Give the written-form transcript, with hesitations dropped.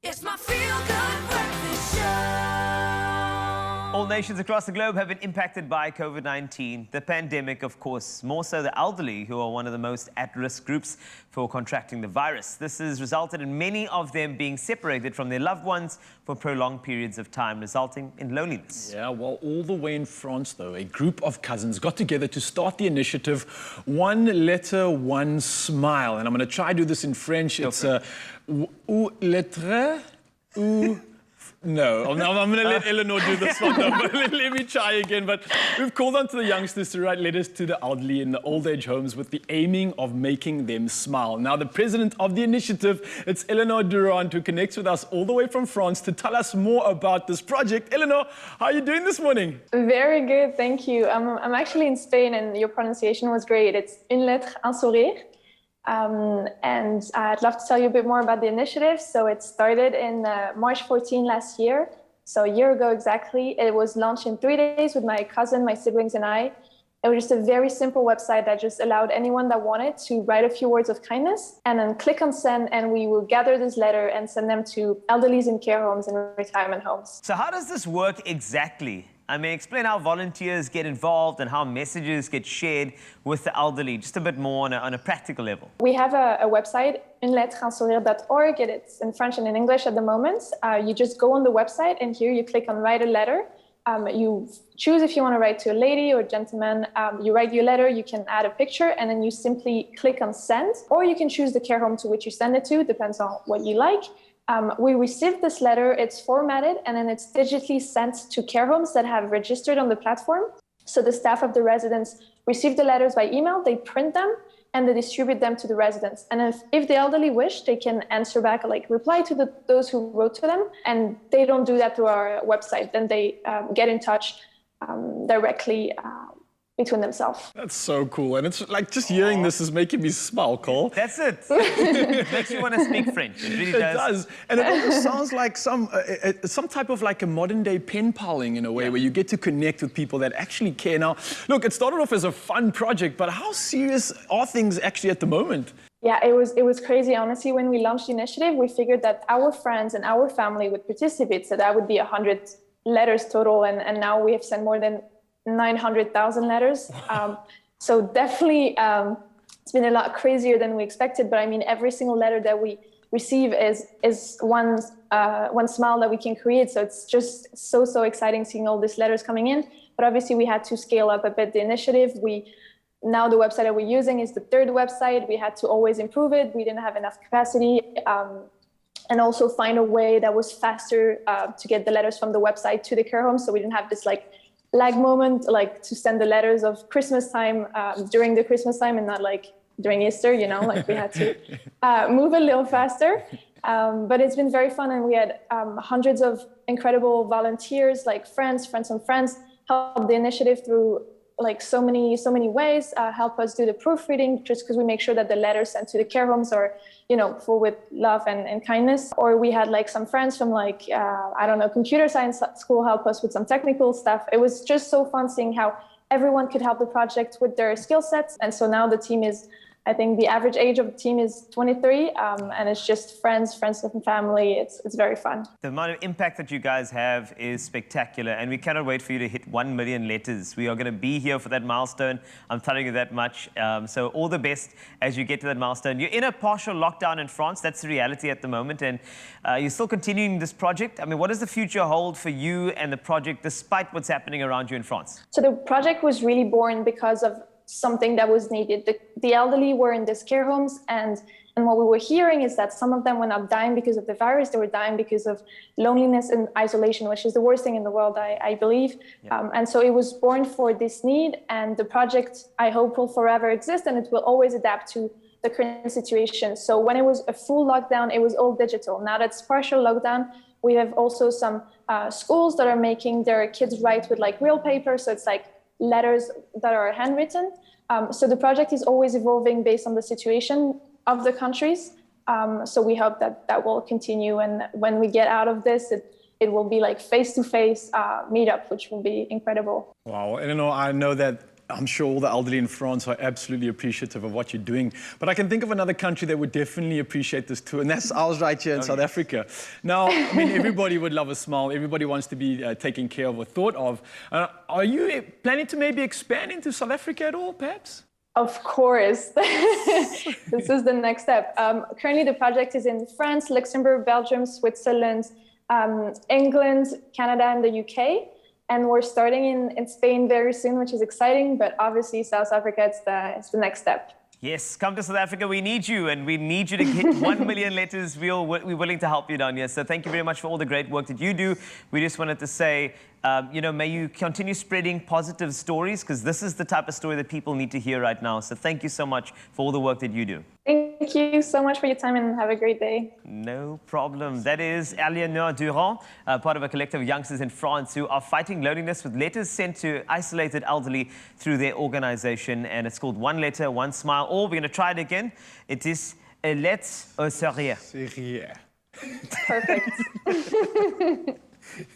It's my feel-good breakfast show. All nations across the globe have been impacted by COVID-19. The pandemic, of course, more so the elderly, who are one of the most at-risk groups for contracting the virus. This has resulted in many of them being separated from their loved ones for prolonged periods of time, resulting in loneliness. Yeah, well, all the way in France, though, a group of cousins got together to start the initiative One Letter, One Smile. And I'm going to try to do this in French. It's ou lettre, ou... No, I'm going to let Eleanor do this one. No, but let me try again. But we've called on to the youngsters to write letters to the elderly in the old age homes with the aiming of making them smile. Now, the president of the initiative, it's Eleanor Durand, who connects with us all the way from France to tell us more about this project. Eleanor, how are you doing this morning? Very good, thank you. I'm actually in Spain, and your pronunciation was great. It's une lettre, un sourire. And I'd love to tell you a bit more about the initiative. So it started in March 14 last year, so a year ago exactly. It was launched in 3 days with my cousin, my siblings, and I. It was just a very simple website that just allowed anyone that wanted to write a few words of kindness and then click on send, and we will gather this letter and send them to elderlies in care homes and retirement homes. So how does this work exactly? I mean, explain how volunteers get involved and how messages get shared with the elderly, just a bit more on a practical level. We have a website, unlettreensourire.org, and it's in French and in English at the moment. You just go on the website, and here you click on write a letter. You choose if you want to write to a lady or a gentleman. You write your letter, you can add a picture, and then you simply click on send, or you can choose the care home to which you send it to, depends on what you like. We received this letter, it's formatted, and then it's digitally sent to care homes that have registered on the platform. So the staff of the residents receive the letters by email, they print them, and they distribute them to the residents. And if the elderly wish, they can answer back, like reply to those who wrote to them, and they don't do that through our website. Then they get in touch directly between themselves. That's so cool. And it's like just hearing this is making me smile, Cole. That's it. It makes you want to speak French. It really does. It does. And it almost sounds like some type of like a modern day pen paling in a way, where you get to connect with people that actually care. Now, look, it started off as a fun project, but how serious are things actually at the moment? Yeah, it was crazy. Honestly, when we launched the initiative, we figured that our friends and our family would participate. So that would be 100 letters total. And now we have sent more than 900,000 letters. So definitely it's been a lot crazier than we expected. But I mean, every single letter that we receive is one smile that we can create. So it's just so exciting seeing all these letters coming in. But obviously we had to scale up a bit the initiative. Now the website that we're using is the third website. We had to always improve it. We didn't have enough capacity. And also find a way that was faster to get the letters from the website to the care home. So we didn't have this like lag moment, like to send the letters of Christmas time during the Christmas time and not like during Easter, you know, like we had to move a little faster. But it's been very fun, and we had hundreds of incredible volunteers, like friends and friends, help the initiative through like so many ways, help us do the proofreading, just because we make sure that the letters sent to the care homes are, you know, full with love and kindness. Or we had like some friends from like, I don't know, computer science school help us with some technical stuff. It was just so fun seeing how everyone could help the project with their skill sets. And so now the team is, I think the average age of the team is 23, and it's just friends and family. It's very fun. The amount of impact that you guys have is spectacular, and we cannot wait for you to hit 1 million letters. We are going to be here for that milestone. I'm telling you that much. So all the best as you get to that milestone. You're in a partial lockdown in France. That's the reality at the moment, and you're still continuing this project. I mean, what does the future hold for you and the project, despite what's happening around you in France? So the project was really born because of something that was needed. The elderly were in these care homes, and what we were hearing is that some of them were not dying because of the virus, they were dying because of loneliness and isolation, which is the worst thing in the world, I believe. Yeah. And so it was born for this need, and the project, I hope, will forever exist, and it will always adapt to the current situation. So when it was a full lockdown, it was all digital. Now that's partial lockdown, we have also some schools that are making their kids write with like real paper, so it's like letters that are handwritten. So the project is always evolving based on the situation of the countries. So we hope that will continue. And when we get out of this, it will be like face-to-face meetup, which will be incredible. Wow, and I know that I'm sure all the elderly in France are absolutely appreciative of what you're doing. But I can think of another country that would definitely appreciate this too, and that's ours right here in South Africa. Now, I mean, everybody would love a smile. Everybody wants to be taken care of or thought of. Are you planning to maybe expand into South Africa at all, perhaps? Of course. This is the next step. Currently, the project is in France, Luxembourg, Belgium, Switzerland, England, Canada, and the UK. And we're starting in Spain very soon, which is exciting. But obviously, South Africa, it's the next step. Yes, come to South Africa. We need you, and we need you to hit 1 million letters. We're willing to help you down here. So thank you very much for all the great work that you do. We just wanted to say, you know, may you continue spreading positive stories, because this is the type of story that people need to hear right now. So thank you so much for all the work that you do. Thank you so much for your time, and have a great day. No problem. That is Eleanor Durand, part of a collective of youngsters in France who are fighting loneliness with letters sent to isolated elderly through their organization. And it's called One Letter, One Smile. Or we're going to try it again. It is a lettre au sourire. Sourire. Perfect.